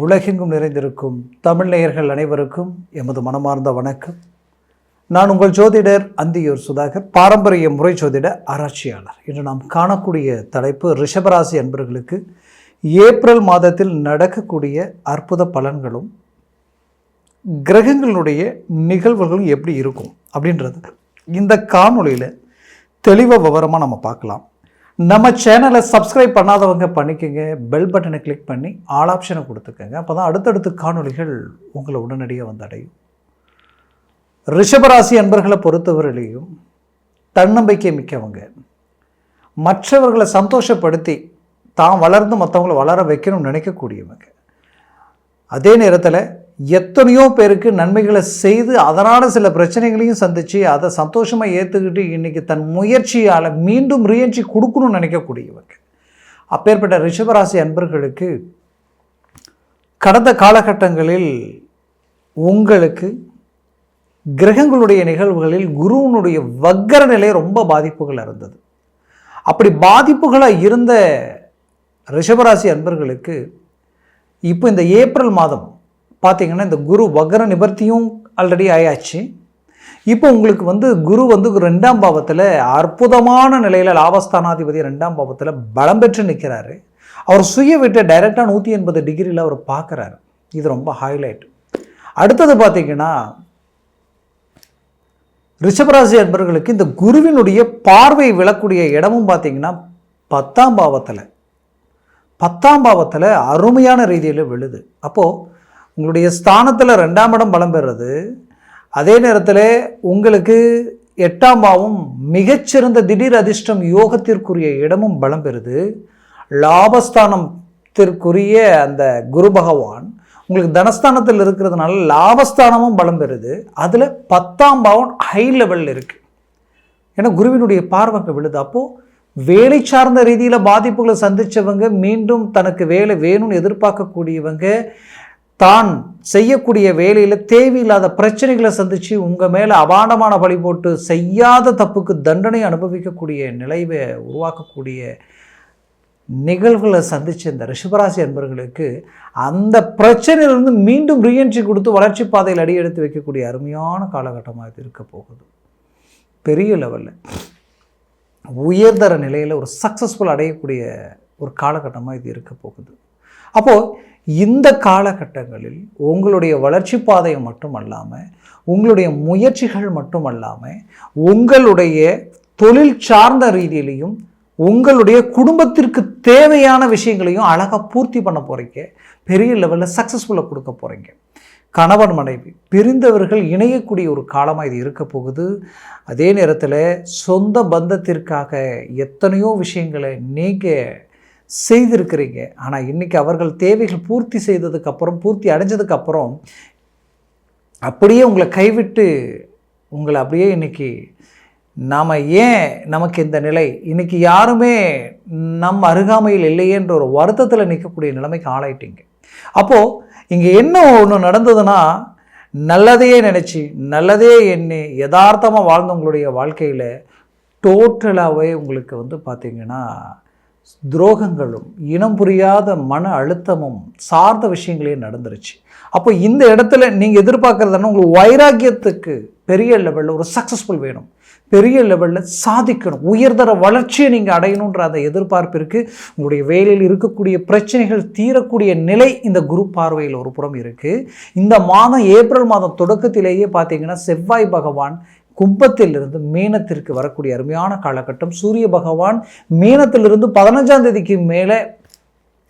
உலகெங்கும் நிறைந்திருக்கும் தமிழ் நேயர்கள் அனைவருக்கும் எமது மனமார்ந்த வணக்கம். நான் உங்கள் ஜோதிடர் அந்தியூர் சுதாகர், பாரம்பரிய முறை ஜோதிட ஆராய்ச்சியாளர். இன்று நாம் காணக்கூடிய தலைப்பு ரிஷபராசி அன்பர்களுக்கு ஏப்ரல் மாதத்தில் நடக்கக்கூடிய அற்புத பலன்களும் கிரகங்களுடைய நிகழ்வுகளும் எப்படி இருக்கும் அப்படின்றது இந்த காணொளியில் தெளிவாக விவரமாக நம்ம பார்க்கலாம். நம்ம சேனலை சப்ஸ்கிரைப் பண்ணாதவங்க பண்ணிக்கோங்க, பெல் பட்டனை கிளிக் பண்ணி ஆல் ஆப்ஷனை கொடுத்துக்கோங்க. அப்போ தான் அடுத்தடுத்து காணொளிகள் உங்களை உடனடியாக வந்தடையும். ரிஷபராசி அன்பர்களை பொறுத்தவரையிலையும் தன்னம்பிக்கை மிக்கவங்க, மற்றவர்களை சந்தோஷப்படுத்தி தான் வளர்ந்து மற்றவங்களை வளர வைக்கணும்னு நினைக்கக்கூடியவங்க. அதே நேரத்தில் எத்தனையோ பேருக்கு நன்மைகளை செய்து அதனால் சில பிரச்சனைகளையும் சந்தித்து அதை சந்தோஷமாக ஏற்றுக்கிட்டு இன்றைக்கி தன் முயற்சியால் மீண்டும் ரீஎன்ட்ரி கொடுக்கணும்னு நினைக்கக்கூடியவங்க. அப்பேற்பட்ட ரிஷபராசி அன்பர்களுக்கு கடந்த காலகட்டங்களில் உங்களுக்கு கிரகங்களுடைய நிகழ்வுகளில் குருவினுடைய வக்கர நிலை ரொம்ப பாதிப்புகள் இருந்தது. அப்படி பாதிப்புகளாக இருந்த ரிஷபராசி அன்பர்களுக்கு இப்போ இந்த ஏப்ரல் மாதம் பார்த்திங்கன்னா இந்த குரு வக்கர நிவர்த்தியும் ஆல்ரெடி ஆயாச்சு. இப்போ உங்களுக்கு குரு 2ஆம் பாவத்தில் அற்புதமான நிலையில் லாபஸ்தானாதிபதி 2ஆம் பாவத்தில் பலம் பெற்று நிற்கிறாரு. அவர் சுய வீட்டை டைரெக்டாக 180 டிகிரியில் அவர் பார்க்குறாரு. இது ரொம்ப ஹைலைட். அடுத்தது பார்த்திங்கன்னா ரிஷபராசி அன்பர்களுக்கு இந்த குருவினுடைய பார்வை விழக்கூடிய இடமும் பார்த்திங்கன்னா 10ஆம் பாவத்தில் அருமையான ரீதியில் விழுது. அப்போது உங்களுடைய ஸ்தானத்தில் 2ஆம் இடம் பலம் பெறுறது, அதே நேரத்தில் உங்களுக்கு 8ஆம் பாவம் மிகச்சிறந்த திடீர் அதிர்ஷ்டம் யோகத்திற்குரிய இடமும் பலம் பெறுது. லாபஸ்தானத்திற்குரிய அந்த குரு பகவான் உங்களுக்கு தனஸ்தானத்தில் இருக்கிறதுனால லாபஸ்தானமும் பலம் பெறுது. அதில் 10ஆம் பாவம் ஹை லெவலில் இருக்குது. ஏன்னா குருவினுடைய பார்வைக்கு விழுது. அப்போது வேலை சார்ந்த ரீதியில் பாதிப்புகளை சந்தித்தவங்க, மீண்டும் தனக்கு வேலை வேணும்னு எதிர்பார்க்கக்கூடியவங்க, தான் செய்யக்கூடிய வேலையில் தேவையில்லாத பிரச்சனைகளை சந்தித்து உங்கள் மேலே அபாண்டமான பழி போட்டு செய்யாத தப்புக்கு தண்டனை அனுபவிக்கக்கூடிய நிலைவை உருவாக்கக்கூடிய நிகழ்வுகளை சந்தித்த இந்த ரிஷபராசி அன்பர்களுக்கு அந்த பிரச்சனையிலிருந்து மீண்டும் ரீஎன்ட்ரி கொடுத்து வளர்ச்சி பாதையில் அடி எடுத்து வைக்கக்கூடிய அருமையான காலகட்டமாக இது இருக்க போகுது. பெரிய லெவலில் உயர்தர நிலையில் ஒரு சக்ஸஸ்ஃபுல் அடையக்கூடிய ஒரு காலகட்டமாக இது இருக்க போகுது. அப்போது இந்த காலகட்டங்களில் உங்களுடைய வளர்ச்சி பாதையை மட்டும் அல்லாமல், உங்களுடைய முயற்சிகள் மட்டும் அல்லாமல், உங்களுடைய தொழில் சார்ந்த ரீதியிலையும் உங்களுடைய குடும்பத்திற்கு தேவையான விஷயங்களையும் அழகாக பூர்த்தி பண்ண போகிறீங்க. பெரிய லெவலில் சக்ஸஸ்ஃபுல்லாக கொடுக்க போகிறீங்க. கணவன் மனைவி பிரிந்தவர்கள் இணையக்கூடிய ஒரு காலமாக இது இருக்க போகுது. அதே நேரத்தில் சொந்த பந்தத்திற்காக எத்தனையோ விஷயங்களை நீங்கள் செய்திருக்கிறீங்க. ஆனால் இன்றைக்கி அவர்கள் தேவைகள் பூர்த்தி செய்ததுக்கப்புறம், பூர்த்தி அடைஞ்சதுக்கப்புறம் அப்படியே உங்களை கைவிட்டு உங்களை அப்படியே இன்றைக்கி நமக்கு இந்த நிலை, இன்றைக்கி யாருமே நம் அருகாமையில் இல்லையேன்ற ஒரு வருத்தத்தில் நிற்கக்கூடிய நிலைமைக்கு ஆளாயிட்டீங்க. அப்போது இங்கே என்ன ஒன்று நடந்ததுன்னா, நல்லதையே நினச்சி நல்லதே எண்ணி யதார்த்தமாக வாழ்ந்த உங்களுடைய வாழ்க்கையில் டோட்டலாகவே உங்களுக்கு பார்த்திங்கன்னா துரோகங்களும் இனம் புரியாத மன அழுத்தமும் சார்ந்த விஷயங்களே நடந்துருச்சு. அப்போ இந்த இடத்துல நீங்கள் எதிர்பார்க்குறதுனா உங்களுக்கு வைராக்கியத்துக்கு பெரிய லெவலில் ஒரு சக்ஸஸ்ஃபுல் வேணும், பெரிய லெவலில் சாதிக்கணும், உயர்தர வளர்ச்சியை நீங்கள் அடையணுன்ற அந்த எதிர்பார்ப்பிற்கு உங்களுடைய வேலையில் இருக்கக்கூடிய பிரச்சனைகள் தீரக்கூடிய நிலை இந்த குரு பார்வையில் ஒரு புறம் இருக்குது. இந்த மாதம் ஏப்ரல் மாதம் தொடக்கத்திலேயே பார்த்தீங்கன்னா செவ்வாய் பகவான் கும்பத்திலிருந்து மீனத்திற்கு வரக்கூடிய அருமையான காலகட்டம். சூரிய பகவான் மீனத்திலிருந்து 15ஆம் தேதிக்கு மேலே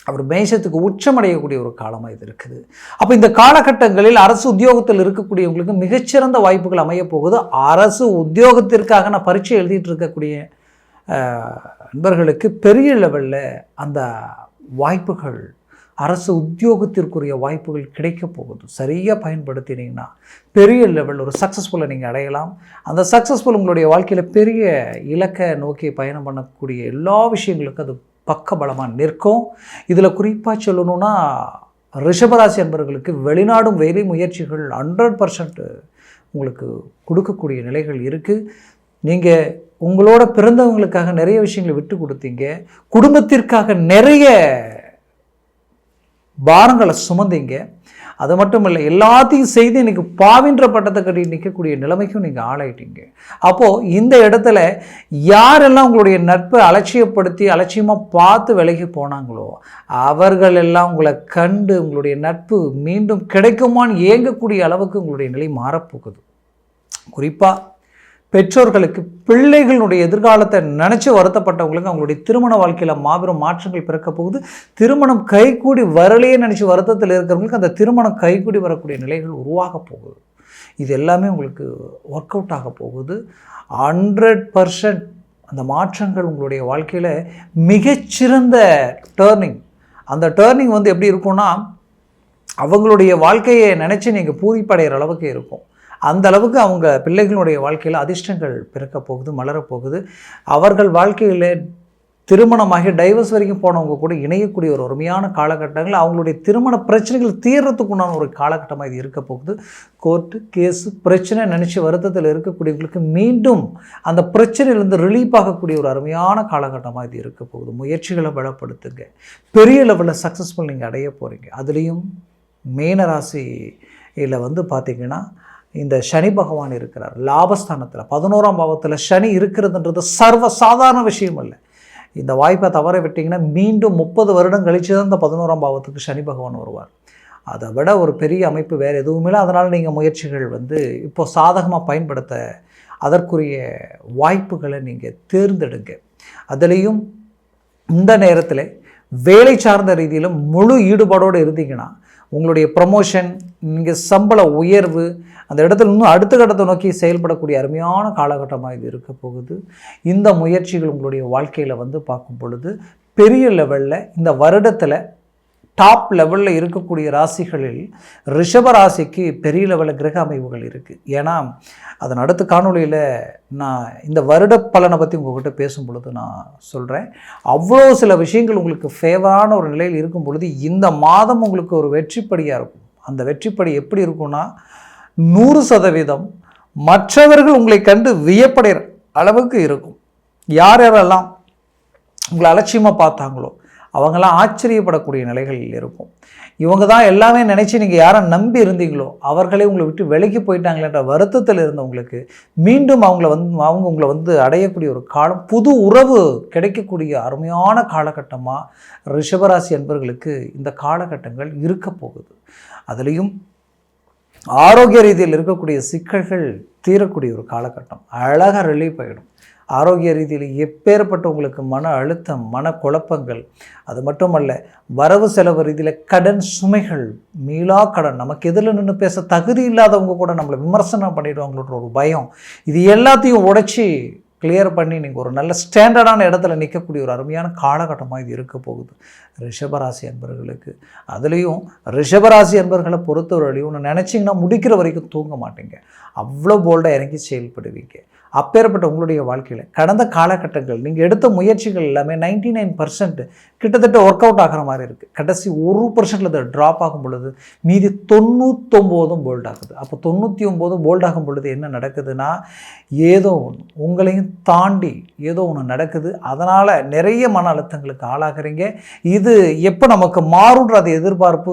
அவர் மேஷத்துக்கு உச்சமடையக்கூடிய ஒரு காலமாக இது இருக்குது. அப்போ இந்த காலகட்டங்களில் அரசு உத்தியோகத்தில் இருக்கக்கூடியவங்களுக்கு மிகச்சிறந்த வாய்ப்புகள் அமைய போகுது. அரசு உத்தியோகத்திற்காக நான் பரீட்சை எழுதிட்டு இருக்கக்கூடிய நண்பர்களுக்கு பெரிய லெவலில் அந்த வாய்ப்புகள், அரசு உத்தியோகத்திற்குரிய வாய்ப்புகள் கிடைக்க போகுது. சரியாக பயன்படுத்தினீங்கன்னா பெரிய லெவலில் ஒரு சக்ஸஸ்ஃபுல்லை நீங்கள் அடையலாம். அந்த சக்ஸஸ்ஃபுல் உங்களுடைய வாழ்க்கையில் பெரிய இலக்கை நோக்கி பயணம் பண்ணக்கூடிய எல்லா விஷயங்களுக்கும் அது பக்கபலமாக நிற்கும். இதில் குறிப்பாக சொல்லணுன்னா ரிஷபராசி அன்பர்களுக்கு வெளிநாடும் வேலை முயற்சிகள் 100% உங்களுக்கு கொடுக்கக்கூடிய நிலைகள் இருக்குது. நீங்கள் உங்களோட பிறந்தவங்களுக்காக நிறைய விஷயங்களை விட்டு கொடுத்தீங்க, குடும்பத்திற்காக நிறைய பாரங்களை சுமந்தீங்க. அது மட்டும் இல்லை, எல்லாத்தையும் செய்து இன்றைக்கி பாவின்ற பட்டத்தை கட்டி நிற்கக்கூடிய நிலைமைக்கும் நீங்கள் ஆளாயிட்டீங்க. அப்போது இந்த இடத்துல யாரெல்லாம் உங்களுடைய நட்பை அலட்சியப்படுத்தி அலட்சியமாக பார்த்து விலகி போனாங்களோ அவர்கள் எல்லாம் உங்களை கண்டு உங்களுடைய நட்பு மீண்டும் கிடைக்குமான்னு ஏங்கக்கூடிய அளவுக்கு உங்களுடைய நிலை மாறப்போகுது. குறிப்பாக பெற்றோர்களுக்கு பிள்ளைகளுடைய எதிர்காலத்தை நினச்சி வருத்தப்பட்டவங்களுக்கு அவங்களுடைய திருமண வாழ்க்கையில் மாபெரும் மாற்றங்கள் பிறக்க போகுது. திருமணம் கைகூடி வரலையே நினச்சி வருத்தத்தில் இருக்கிறவங்களுக்கு அந்த திருமணம் கைகூடி வரக்கூடிய நிலைகள் உருவாக போகுது. இது எல்லாமே உங்களுக்கு ஒர்க் அவுட் ஆக போகுது. 100% அந்த மாற்றங்கள் உங்களுடைய வாழ்க்கையில் மிகச்சிறந்த டேர்னிங். அந்த டேர்னிங் எப்படி இருக்கும்னா, அவங்களுடைய வாழ்க்கையை நினச்சி நீங்கள் பூரிப்படைகிற அளவுக்கு இருக்கும். அந்த அளவுக்கு அவங்க பிள்ளைகளுடைய வாழ்க்கையில் அதிர்ஷ்டங்கள் பிறக்க போகுது, மலரப்போகுது. அவர்கள் வாழ்க்கையில் திருமணமாகி டைவர்ஸ் வரைக்கும் போனவங்க கூட இணையக்கூடிய ஒரு அருமையான காலகட்டங்கள், அவங்களுடைய திருமண பிரச்சனைகள் தீர்றதுக்குண்டான ஒரு காலகட்டமாக இது இருக்க போகுது. கோர்ட்டு கேஸு பிரச்சனை நினச்சி வருத்தத்தில் இருக்கக்கூடியவங்களுக்கு மீண்டும் அந்த பிரச்சனையிலேருந்து ரிலீஃப் ஆகக்கூடிய ஒரு அருமையான காலகட்டமாக இது இருக்க போகுது. முயற்சிகளை பலப்படுத்துங்க. பெரிய லெவலில் சக்ஸஸ்ஃபுல் நீங்கள் அடைய போகிறீங்க. அதுலேயும் மீனராசியில் பார்த்திங்கன்னா இந்த சனி பகவான் இருக்கிறார் லாபஸ்தானத்தில் 11ஆம் பாவத்தில் சனி இருக்கிறதுன்றது சர்வ சாதாரண விஷயம் இல்லை. இந்த வாய்ப்பை தவற விட்டிங்கன்னா மீண்டும் 30 வருடம் கழித்து தான் இந்த 11ஆம் பாவத்துக்கு சனி பகவான் வருவார். அதை விட ஒரு பெரிய அமைப்பு வேறு எதுவுமே இல்லை. அதனால் நீங்கள் முயற்சிகள் இப்போ சாதகமாக பயன்படுத்த அதற்குரிய வாய்ப்புகளை நீங்கள் தேர்ந்தெடுங்க. அதுலேயும் இந்த நேரத்தில் வேலை சார்ந்த ரீதியில் முழு ஈடுபாடோடு இருந்தீங்கன்னா உங்களுடைய ப்ரமோஷன், நீங்கள் சம்பள உயர்வு, அந்த இடத்துல இன்னும் அடுத்த கட்டத்தை நோக்கி செயல்படக்கூடிய அருமையான காலகட்டமாக இது இருக்க போகுது. இந்த முயற்சிகள் உங்களுடைய வாழ்க்கையில் பார்க்கும் பொழுது பெரிய லெவலில் இந்த வருடத்தில் டாப் லெவலில் இருக்கக்கூடிய ராசிகளில் ரிஷப ராசிக்கு பெரிய லெவலில் கிரக அமைவுகள் இருக்குது. ஏன்னா அதன் அடுத்த காணொலியில் நான் இந்த வருட பலனை பற்றி உங்கள்கிட்ட பேசும் பொழுது நான் சொல்கிறேன். அவ்வளோ சில விஷயங்கள் உங்களுக்கு ஃபேவரான ஒரு நிலையில் இருக்கும் பொழுது இந்த மாதம் உங்களுக்கு ஒரு வெற்றிப்படியாக இருக்கும். அந்த வெற்றிப்படி எப்படி இருக்கும்னா 100% மற்றவர்கள் உங்களை கண்டு வியப்படைகிற அளவுக்கு இருக்கும். யாரெல்லாம் உங்களை அலட்சியமாக பார்த்தாங்களோ அவங்களாம் ஆச்சரியப்படக்கூடிய நிலைகளில் இருக்கும். இவங்க தான் எல்லாமே நினச்சி நீங்கள் யாரை நம்பி இருந்தீங்களோ அவர்களே உங்களை விட்டு விலகி போயிட்டாங்களேன்ற வருத்தத்தில் இருந்தவங்களுக்கு மீண்டும் அவங்க உங்களை அடையக்கூடிய ஒரு காலம், புது உறவு கிடைக்கக்கூடிய அருமையான காலகட்டமாக ரிஷபராசி அன்பர்களுக்கு இந்த காலகட்டங்கள் இருக்க போகுது. அதுலேயும் ஆரோக்கிய ரீதியில் இருக்கக்கூடிய சிக்கல்கள் தீரக்கூடிய ஒரு காலகட்டம், அழகாக ரிலீஃப் ஆகிடும். ஆரோக்கிய ரீதியில் எப்பேற்பட்ட உங்களுக்கு மன அழுத்தம், மன குழப்பங்கள், அது மட்டுமல்ல வரவு செலவு ரீதியில் கடன் சுமைகள், மீளா கடன், நமக்கு எதில் நின்று பேச தகுதி இல்லாதவங்க கூட நம்மளை விமர்சனம் பண்ணிடுவாங்களோன்ற ஒரு பயம், இது எல்லாத்தையும் உடைச்சி கிளியர் பண்ணி நீங்கள் ஒரு நல்ல ஸ்டாண்டர்டான இடத்துல நிற்கக்கூடிய ஒரு அருமையான காலகட்டமாக இது இருக்க போகுது ரிஷபராசி அன்பர்களுக்கு. அதுலேயும் ரிஷபராசி அன்பர்களை பொறுத்தவரையிலையும் ஒன்று நினச்சிங்கன்னா முடிக்கிற வரைக்கும் தூங்க மாட்டீங்க. அவ்வளோ போல்டாக இறங்கி செயல்படுவீங்க. அப்பேற்பட்ட உங்களுடைய வாழ்க்கையில் கடந்த காலகட்டங்கள் நீங்கள் எடுத்த முயற்சிகள் எல்லாமே 99% கிட்டத்தட்ட ஒர்க் அவுட் ஆகிற மாதிரி இருக்குது. கடைசி 1% அது ட்ராப் ஆகும் பொழுது மீதி 99 போல்ட் ஆகுது. அப்போ 99 போல்ட் ஆகும் பொழுது என்ன நடக்குதுன்னா, ஏதோ ஒன்று உங்களையும் தாண்டி ஏதோ ஒன்று நடக்குது. அதனால் நிறைய மன அழுத்தங்களுக்கு ஆளாகிறீங்க. இது எப்போ நமக்கு மாறுன்ற அது எதிர்பார்ப்பு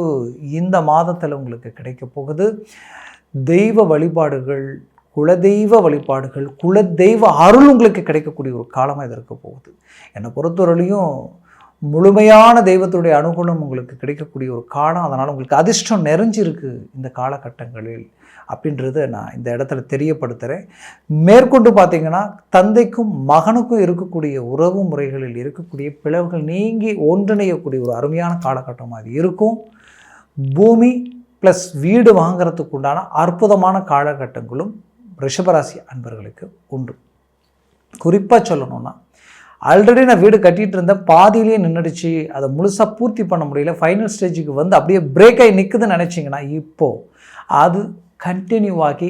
இந்த மாதத்தில் உங்களுக்கு கிடைக்க போகுது. தெய்வ வழிபாடுகள், குலதெய்வ வழிபாடுகள், குலதெய்வ அருள் உங்களுக்கு கிடைக்கக்கூடிய ஒரு காலமாக இது இருக்க போகுது. என்னை பொறுத்தவரையிலையும் முழுமையான தெய்வத்துடைய அனுகூலம் உங்களுக்கு கிடைக்கக்கூடிய ஒரு காலம். அதனால் உங்களுக்கு அதிர்ஷ்டம் நிறைஞ்சிருக்கு இந்த காலகட்டங்களில் அப்படின்றத நான் இந்த இடத்துல தெரியப்படுத்துகிறேன். மேற்கொண்டு பார்த்திங்கன்னா தந்தைக்கும் மகனுக்கும் இருக்கக்கூடிய உறவு முறைகளில் இருக்கக்கூடிய பிளவுகள் நீங்கி ஒன்றிணையக்கூடிய ஒரு அருமையான காலகட்டமாக இது இருக்கும். பூமி ப்ளஸ் வீடு வாங்கிறதுக்கு உண்டான அற்புதமான காலகட்டங்களும் ரிஷபராசி அன்பர்களுக்கு உண்டு. குறிப்பாக சொல்லணும்னா, ஆல்ரெடி நான் வீடு கட்டிகிட்டு இருந்தேன், பாதியிலேயே நின்றுடுச்சு, அதை முழுசாக பூர்த்தி பண்ண முடியல, ஃபைனல் ஸ்டேஜுக்கு அப்படியே பிரேக் ஆகி நிற்குதுன்னு நினச்சிங்கன்னா இப்போது அது கண்டினியூ ஆகி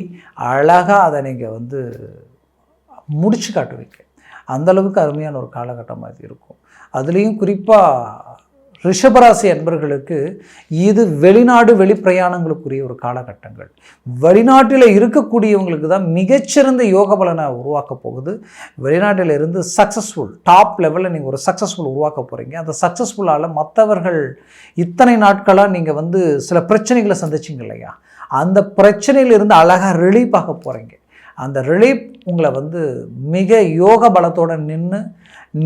அழகாக அதை நீங்கள் முடிச்சு காட்டுவீங்க. அந்தளவுக்கு அருமையான ஒரு காலகட்டமாக இது இருக்கும். அதுலேயும் குறிப்பாக ரிஷபராசி அன்பர்களுக்கு இது வெளிநாடு வெளிப்பிரயாணங்களுக்குரிய ஒரு காலகட்டங்கள். வெளிநாட்டில் இருக்கக்கூடியவங்களுக்கு தான் மிகச்சிறந்த யோக பலனை உருவாக்க போகுது. வெளிநாட்டில் இருந்து சக்ஸஸ்ஃபுல் டாப் லெவலில் நீங்கள் ஒரு சக்ஸஸ்ஃபுல் உருவாக்க போகிறீங்க. அந்த சக்ஸஸ்ஃபுல்லால் மற்றவர்கள் இத்தனை நாட்களாக நீங்கள் சில பிரச்சனைகளை சந்திச்சிங்க இல்லையா, அந்த பிரச்சனையிலிருந்து அழகாக ரிலீஃப் ஆக போகிறீங்க. அந்த ரிலீஃப் உங்களை மிக யோக பலத்தோடு நின்று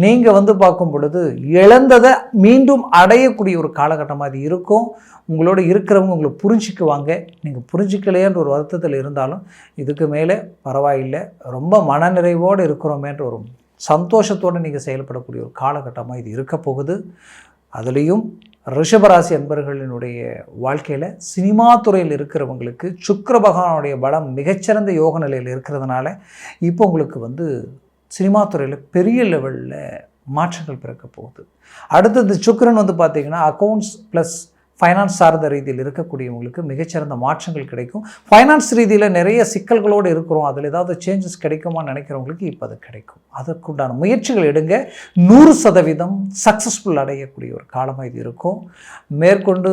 நீங்கள் பார்க்கும் பொழுது இழந்ததை மீண்டும் அடையக்கூடிய ஒரு காலகட்டமாக அது இருக்கும். உங்களோட இருக்கிறவங்க உங்களை புரிஞ்சிக்குவாங்க. நீங்கள் புரிஞ்சிக்கலையன்ற ஒரு வருத்தத்தில் இருந்தாலும் இதுக்கு மேலே பரவாயில்லை, ரொம்ப மனநிறைவோடு இருக்கிறோமேன்ற ஒரு சந்தோஷத்தோடு நீங்கள் செயல்படக்கூடிய ஒரு காலகட்டமாக இது இருக்க போகுது. அதுலேயும் ரிஷபராசி அன்பர்களினுடைய வாழ்க்கையில் சினிமா துறையில் இருக்கிறவங்களுக்கு சுக்கிர பகவானுடைய பலம் மிகச்சிறந்த யோக நிலையில் இருக்கிறதுனால இப்போ உங்களுக்கு சினிமா துறையில் பெரிய லெவலில் மாற்றங்கள் பிறக்க போகுது. அடுத்தது சுக்கிரன் பார்த்திங்கன்னா அக்கௌண்ட்ஸ் ப்ளஸ் ஃபைனான்ஸ் சார்ந்த ரீதியில் இருக்கக்கூடியவங்களுக்கு மிகச்சிறந்த மாற்றங்கள் கிடைக்கும். ஃபைனான்ஸ் ரீதியில் நிறைய சிக்கல்களோடு இருக்கிறோம், அதில் ஏதாவது சேஞ்சஸ் கிடைக்குமான்னு நினைக்கிறவங்களுக்கு இப்போ அது கிடைக்கும். அதற்குண்டான முயற்சிகள் எடுங்க. 100% சக்ஸஸ்ஃபுல் அடையக்கூடிய ஒரு காலமாக இது இருக்கும். மேற்கொண்டு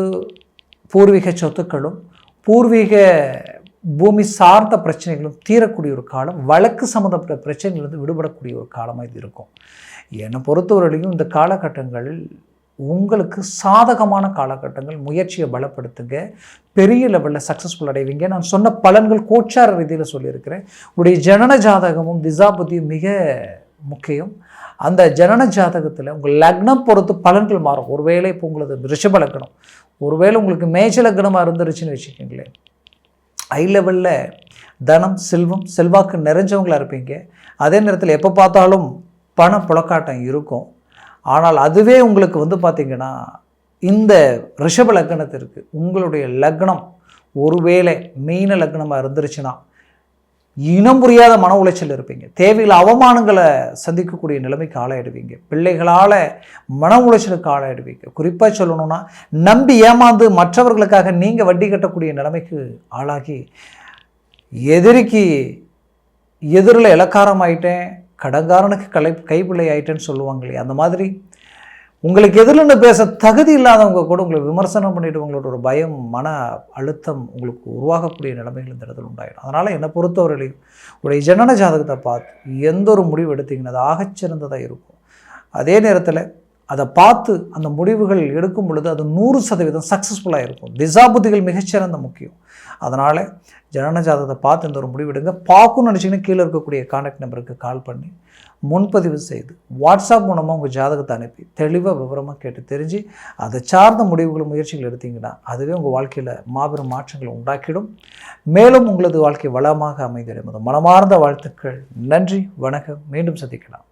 பூர்வீக சொத்துக்களும் பூர்வீக பூமி சார்ந்த பிரச்சனைகளும் தீரக்கூடிய ஒரு காலம். வழக்கு சம்மந்தப்பட்ட பிரச்சனைகளிலிருந்து விடுபடக்கூடிய ஒரு காலமாக இது இருக்கும். என்னை பொறுத்தவரையிலையும் இந்த காலகட்டங்களில் உங்களுக்கு சாதகமான காலகட்டங்கள். முயற்சியை பலப்படுத்துங்க, பெரிய லெவலில் சக்ஸஸ்ஃபுல் அடைவீங்க. நான் சொன்ன பலன்கள் கோச்சார ரீதியில் சொல்லியிருக்கிறேன். உங்களுடைய ஜனன ஜாதகமும் திசாபுத்தியும் மிக முக்கியம். அந்த ஜனன ஜாதகத்தில் உங்கள் லக்னம் பொறுத்து பலன்கள் மாறும். ஒருவேளை இப்போ உங்களுக்கு ரிஷப லக்னம், ஒருவேளை உங்களுக்கு மேஜ லக்னமாக இருந்துருச்சுன்னு வச்சுக்கோங்களேன், ஹை லெவலில் தனம் செல்வம் செல்வாக்கு நிறைஞ்சவங்களாக இருப்பீங்க. அதே நேரத்தில் எப்போ பார்த்தாலும் பண புழக்காட்டம் இருக்கும். ஆனால் அதுவே உங்களுக்கு பார்த்திங்கன்னா இந்த ரிஷப லக்னத்திற்கு உங்களுடைய லக்னம் ஒருவேளை மீன லக்னமாக இருந்துருச்சுன்னா இனம் புரியாத மன உளைச்சல் இருப்பீங்க. தேவையில்லை அவமானங்களை சந்திக்கக்கூடிய நிலைமைக்கு ஆளாயிடுவீங்க. பிள்ளைகளால் மன உளைச்சலுக்கு ஆளாயிடுவீங்க. குறிப்பாக சொல்லணும்னா நம்பி ஏமாந்து மற்றவர்களுக்காக நீங்கள் வட்டி கட்டக்கூடிய நிலைமைக்கு ஆளாகி எதிரிக்கு எதிரில் இலக்காரம் ஆயிட்டேன், கடங்காரனுக்கு கைப்பிள்ளை ஆயிட்டேன்னு சொல்லுவாங்க இல்லையா, அந்த மாதிரி உங்களுக்கு எதிரில் பேச தகுதி இல்லாதவங்க கூட உங்களை விமர்சனம் பண்ணிவிட்டு உங்களோட ஒரு பயம் மன அழுத்தம் உங்களுக்கு உருவாகக்கூடிய நிலைமைகள் இந்த இடத்துல உண்டாயிடும். அதனால் என்னை பொறுத்தவரையிலையும் உடைய ஜனன ஜாதகத்தை பார்த்து எந்த ஒரு முடிவு எடுத்திங்கன்னா அது ஆகச்சிறந்ததாக இருக்கும். அதே நேரத்தில் அதை பார்த்து அந்த முடிவுகள் எடுக்கும் பொழுது அது 100% சக்ஸஸ்ஃபுல்லாக இருக்கும். திசாபுத்திகள் மிகச்சிறந்த முக்கியம். அதனால் ஜனன ஜாதகத்தை பார்த்து இந்த ஒரு முடிவெடுங்க. பார்க்கணும்னு நினச்சிங்கன்னா கீழே இருக்கக்கூடிய கான்டாக்ட் நம்பருக்கு கால் பண்ணி முன்பதிவு செய்து வாட்ஸ்அப் மூலமாக உங்கள் ஜாதகத்தை அனுப்பி தெளிவாக விவரமாக கேட்டு தெரிஞ்சு அதை சார்ந்த முடிவுகள் முயற்சிகள் எடுத்தீங்கன்னா அதுவே உங்கள் வாழ்க்கையில் மாபெரும் மாற்றங்களை உண்டாக்கிடும். மேலும் உங்களது வாழ்க்கை வளமாக அமைந்திடும். மனமார்ந்த வாழ்த்துக்கள். நன்றி, வணக்கம். மீண்டும் சந்திக்கலாம்.